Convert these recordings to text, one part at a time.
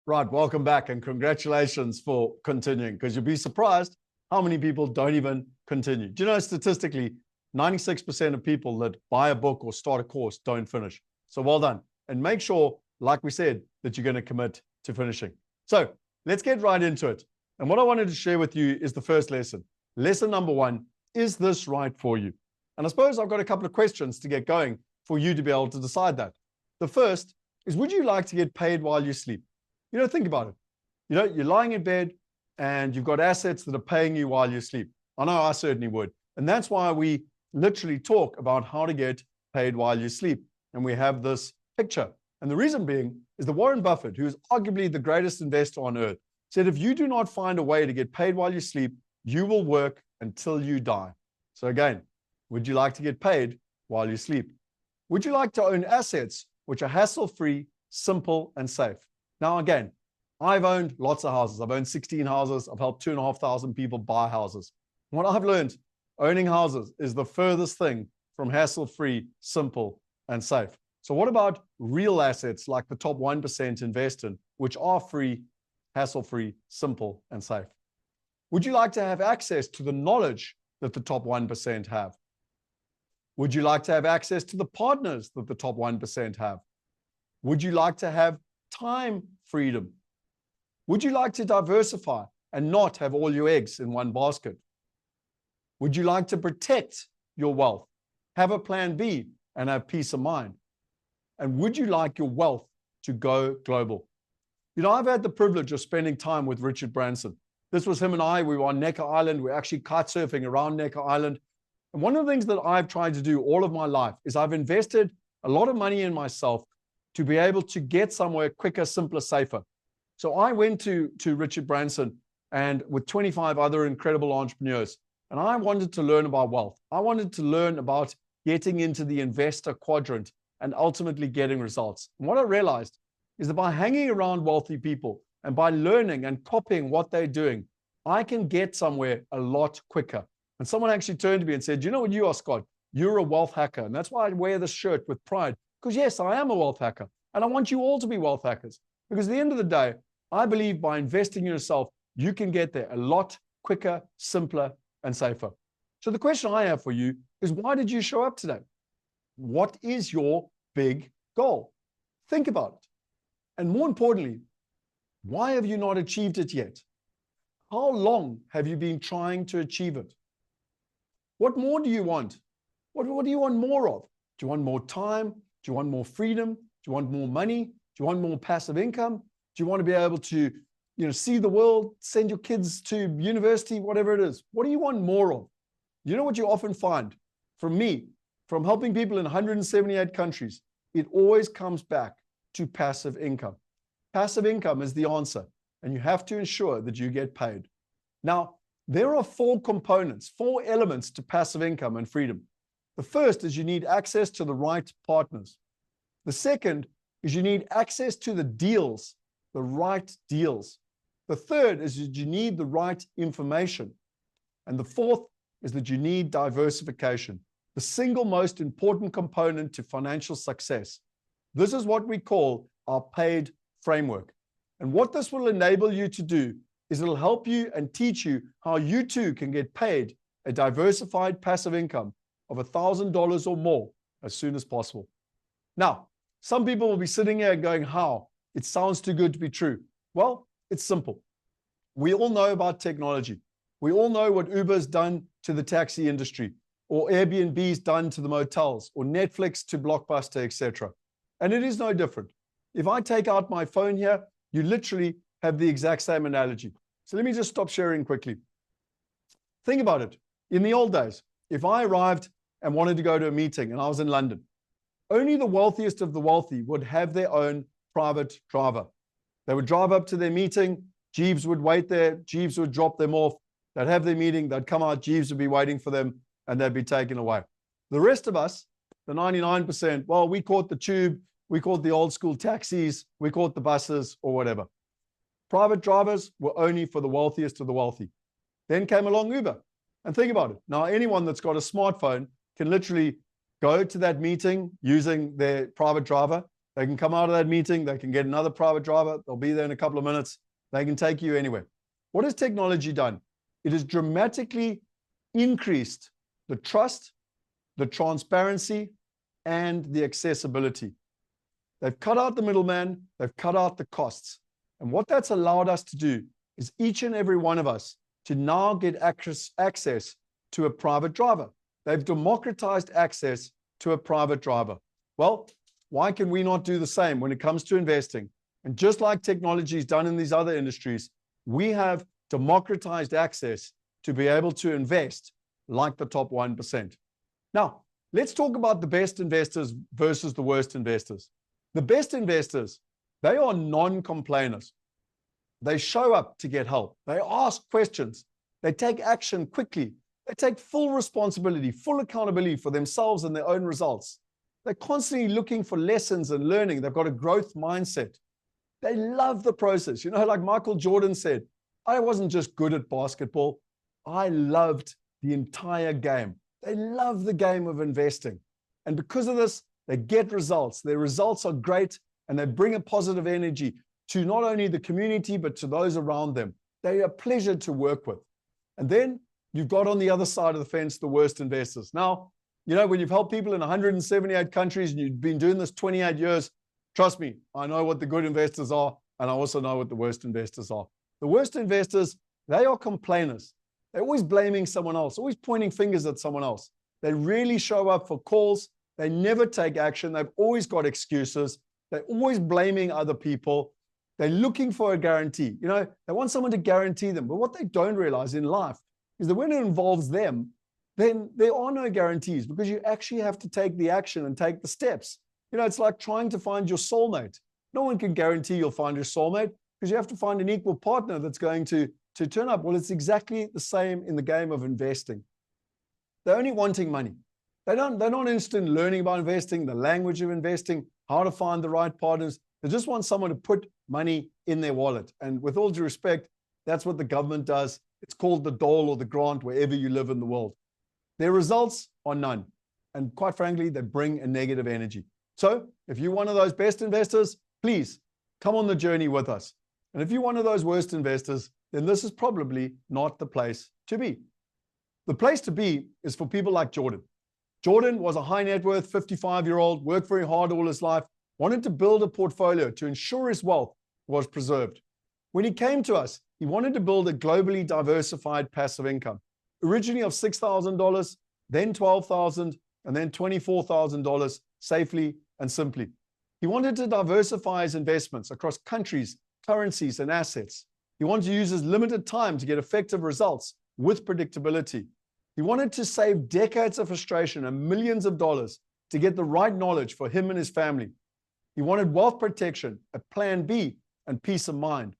Right, welcome back and congratulations for continuing, because you'll be surprised how many people don't even continue. Do you know, statistically, 96% of people that buy a book or start a course don't finish. So well done. And make sure, like we said, that you're going to commit to finishing. So let's get right into it. And what I wanted to share with you is the first lesson. Lesson number one, is this right for you? And I suppose I've got a couple of questions to get going for you to be able to decide that. The first is, would you like to get paid while you sleep? You know, think about it. You know, you're lying in bed and you've got assets that are paying you while you sleep. I know I certainly would. And that's why we literally talk about how to get paid while you sleep. And we have this picture. And the reason being is that Warren Buffett, who is arguably the greatest investor on earth, said, if you do not find a way to get paid while you sleep, you will work until you die. So again, would you like to get paid while you sleep? Would you like to own assets which are hassle-free, simple, and safe? Now, again, I've owned lots of houses. I've owned 16 houses. I've helped 2,500 people buy houses. What I've learned, owning houses is the furthest thing from hassle-free, simple, and safe. So what about real assets like the top 1% invest in, which are free, hassle-free, simple, and safe? Would you like to have access to the knowledge that the top 1% have? Would you like to have access to the partners that the top 1% have? Would you like to have time freedom? Would you like to diversify and not have all your eggs in one basket? Would you like to protect your wealth, have a plan B, and have peace of mind? And would you like your wealth to go global? You know, I've had the privilege of spending time with Richard Branson. This was him and I. We were on Necker Island. We're actually kite surfing around Necker Island. And one of the things that I've tried to do all of my life is I've invested a lot of money in myself to be able to get somewhere quicker, simpler, safer. So I went to Richard Branson and with 25 other incredible entrepreneurs, and I wanted to learn about wealth. I wanted to learn about getting into the investor quadrant and ultimately getting results. And what I realized is that by hanging around wealthy people and by learning and copying what they're doing, I can get somewhere a lot quicker. And someone actually turned to me and said, you know what you are, Scott? You're a wealth hacker. And that's why I wear this shirt with pride. Because yes, I am a wealth hacker. And I want you all to be wealth hackers. Because at the end of the day, I believe by investing in yourself, you can get there a lot quicker, simpler, and safer. So the question I have for you is, why did you show up today? What is your big goal? Think about it. And more importantly, why have you not achieved it yet? How long have you been trying to achieve it? What more do you want? What do you want more of? Do you want more time? Do you want more freedom? Do you want more money? Do you want more passive income? Do you want to be able to, see the world, send your kids to university, whatever it is? What do you want more of? You know what you often find from me, from helping people in 178 countries, it always comes back to passive income. Passive income is the answer, and you have to ensure that you get paid. Now, there are 4 components, 4 elements to passive income and freedom. The first is you need access to the right partners. The second is you need access to the deals, the right deals. The third is that you need the right information. And the fourth is that you need diversification, the single most important component to financial success. This is what we call our paid framework. And what this will enable you to do is it'll help you and teach you how you too can get paid a diversified passive income of $1,000 or more as soon as possible. Now, some people will be sitting here going, how? It sounds too good to be true. Well, it's simple. We all know about technology. We all know what Uber's done to the taxi industry, or Airbnb's done to the motels, or Netflix to Blockbuster, etc. And it is no different. If I take out my phone here, you literally have the exact same analogy. So let me just stop sharing quickly. Think about it. In the old days, if I arrived and wanted to go to a meeting and I was in London, only the wealthiest of the wealthy would have their own private driver. They would drive up to their meeting, Jeeves would wait there, Jeeves would drop them off, they'd have their meeting, they'd come out, Jeeves would be waiting for them, and they'd be taken away. The rest of us, the 99%, well, we caught the tube, we caught the old school taxis, we caught the buses, or whatever. Private drivers were only for the wealthiest of the wealthy. Then came along Uber. And think about it. Now, anyone that's got a smartphone can literally go to that meeting using their private driver. They can come out of that meeting. They can get another private driver. They'll be there in a couple of minutes. They can take you anywhere. What has technology done? It has dramatically increased the trust, the transparency, and the accessibility. They've cut out the middleman. They've cut out the costs. And what that's allowed us to do is each and every one of us to now get access to a private driver. They've democratized access to a private driver. Well, why can we not do the same when it comes to investing? And just like technology is done in these other industries, we have democratized access to be able to invest like the top 1%. Now, let's talk about the best investors versus the worst investors. The best investors, they are non-complainers. They show up to get help. They ask questions. They take action quickly. They take full responsibility, full accountability for themselves and their own results. They're constantly looking for lessons and learning. They've got a growth mindset. They love the process. You know, like Michael Jordan said, I wasn't just good at basketball. I loved the entire game. They love the game of investing. And because of this, they get results. Their results are great, and they bring a positive energy to not only the community, but to those around them. They are a pleasure to work with. And then you've got on the other side of the fence, the worst investors. Now, you know, when you've helped people in 178 countries and you've been doing this 28 years, trust me, I know what the good investors are, and I also know what the worst investors are. The worst investors, they are complainers. They're always blaming someone else, always pointing fingers at someone else. They really show up for calls. They never take action. They've always got excuses. They're always blaming other people. They're looking for a guarantee. You know, they want someone to guarantee them. But what they don't realize in life is that when it involves them, then there are no guarantees, because you actually have to take the action and take the steps. You know, it's like trying to find your soulmate. No one can guarantee you'll find your soulmate, because you have to find an equal partner that's going to turn up. Well, it's exactly the same in the game of investing. They're only wanting money. They're not interested in learning about investing, the language of investing, how to find the right partners. They just want someone to put money in their wallet. And with all due respect, that's what the government does. It's called the dole or the grant wherever you live in the world. Their results are none. And quite frankly, they bring a negative energy. So if you're one of those best investors, please come on the journey with us. And if you're one of those worst investors, then this is probably not the place to be. The place to be is for people like Jordan. Jordan was a high net worth 55-year-old, worked very hard all his life, wanted to build a portfolio to ensure his wealth was preserved. When he came to us, he wanted to build a globally diversified passive income, originally of $6,000, then $12,000, and then $24,000 safely and simply. He wanted to diversify his investments across countries, currencies, and assets. He wanted to use his limited time to get effective results with predictability. He wanted to save decades of frustration and millions of dollars to get the right knowledge for him and his family. He wanted wealth protection, a plan B, and peace of mind.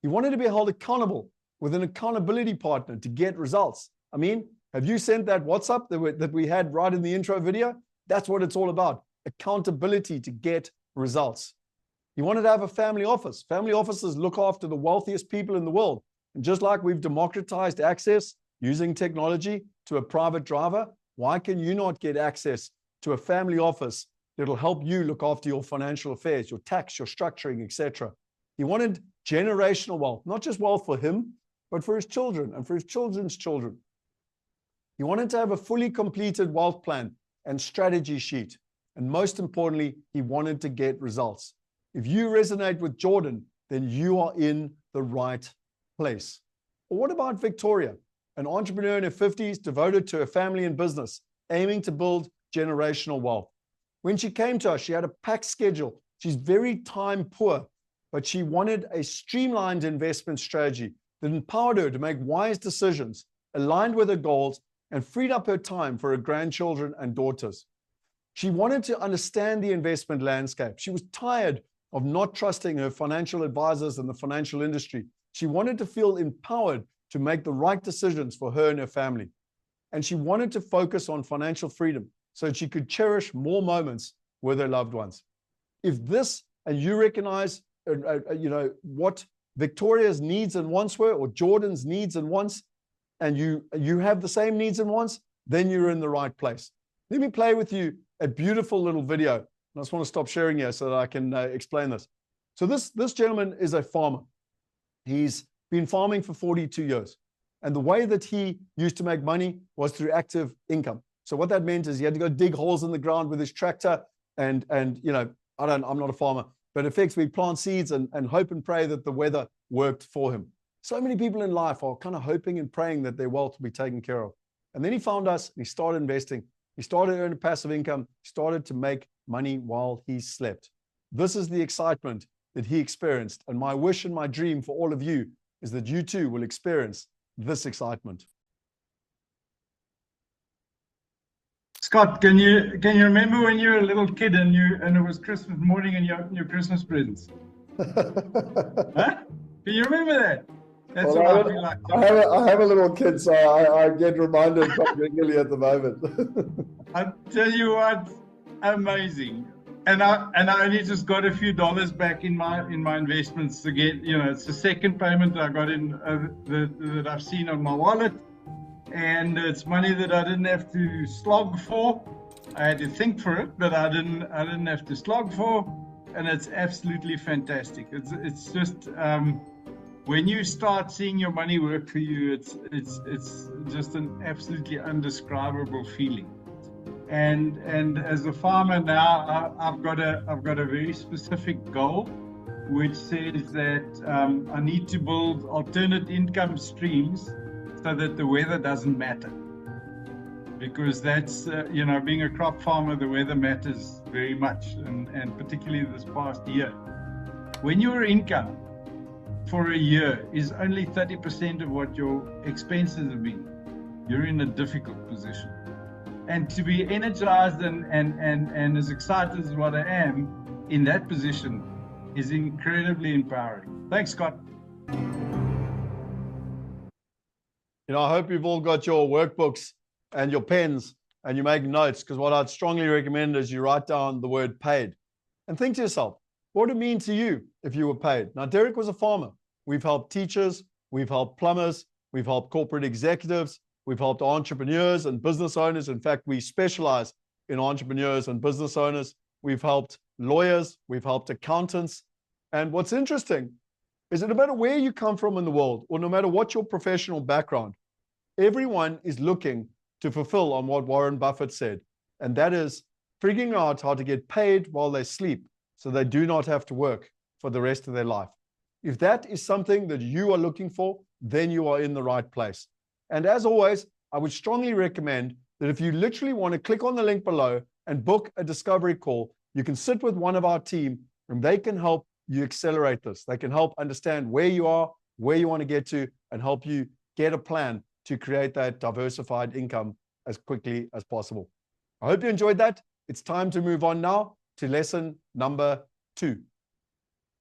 He wanted to be held accountable with an accountability partner to get results. I mean, have you sent that WhatsApp that we had right in the intro video? That's what it's all about, accountability to get results. He wanted to have a family office. Family offices look after the wealthiest people in the world. And just like we've democratized access using technology to a private driver, why can you not get access to a family office that'll help you look after your financial affairs, your tax, your structuring, etc.? He wanted generational wealth, not just wealth for him, but for his children and for his children's children. He wanted to have a fully completed wealth plan and strategy sheet. And most importantly, he wanted to get results. If you resonate with Jordan, then you are in the right place. But what about Victoria, an entrepreneur in her 50s devoted to her family and business, aiming to build generational wealth? When she came to us, she had a packed schedule. She's very time poor, but she wanted a streamlined investment strategy that empowered her to make wise decisions, aligned with her goals, and freed up her time for her grandchildren and daughters. She wanted to understand the investment landscape. She was tired of not trusting her financial advisors and the financial industry. She wanted to feel empowered to make the right decisions for her and her family. And she wanted to focus on financial freedom so she could cherish more moments with her loved ones. If this, and you recognize, what Victoria's needs and wants were, or Jordan's needs and wants, and you have the same needs and wants, then you're in the right place. Let me play with you a beautiful little video I just want to stop sharing here so that I can explain this. So this gentleman is a farmer. He's been farming for 42 years. And the way that he used to make money was through active income. So what that meant is he had to go dig holes in the ground with his tractor and you know, I'm not a farmer, but effectively plant seeds and hope and pray that the weather worked for him. So many people in life are kind of hoping and praying that their wealth will be taken care of. And then he found us and he started investing. He started earning passive income, started to make money while he slept. This is the excitement that he experienced. And my wish and my dream for all of you is that you too will experience this excitement. Scott, can you remember when you were a little kid and it was Christmas morning and you opened your Christmas presents? Huh? Can you remember that? That's Well, what I feel like. I have a little kid, so I get reminded quite regularly at the moment. I tell you what, amazing. And I only just got a few dollars back in my investments to get, you know, it's the second payment I got in that I've seen on my wallet. And it's money that I didn't have to slog for. I had to think for it, but I didn't have to slog for. And it's absolutely fantastic. It's just when you start seeing your money work for you, it's just an absolutely indescribable feeling. And as a farmer now, I've got a very specific goal, which says that I need to build alternate income streams so that the weather doesn't matter. Because that's, you know, being a crop farmer, the weather matters very much, and particularly this past year. When your income for a year is only 30% of what your expenses have been, you're in a difficult position. And to be energized and as excited as what I am in that position is incredibly empowering. Thanks, Scott. You know, I hope you've all got your workbooks and your pens and you make notes, because what I'd strongly recommend is you write down the word paid and think to yourself, what would it mean to you if you were paid? Now, Derek was a farmer. We've helped teachers, we've helped plumbers, we've helped corporate executives, we've helped entrepreneurs and business owners. In fact, we specialize in entrepreneurs and business owners. We've helped lawyers, we've helped accountants. And what's interesting is that no matter where you come from in the world, or no matter what your professional background, everyone is looking to fulfill on what Warren Buffett said. And that is figuring out how to get paid while they sleep so they do not have to work for the rest of their life. If that is something that you are looking for, then you are in the right place. And as always, I would strongly recommend that if you literally want to click on the link below and book a discovery call, you can sit with one of our team and they can help you accelerate this. They can help understand where you are, where you want to get to, and help you get a plan to create that diversified income as quickly as possible. I hope you enjoyed that. It's time to move on now to lesson number 2.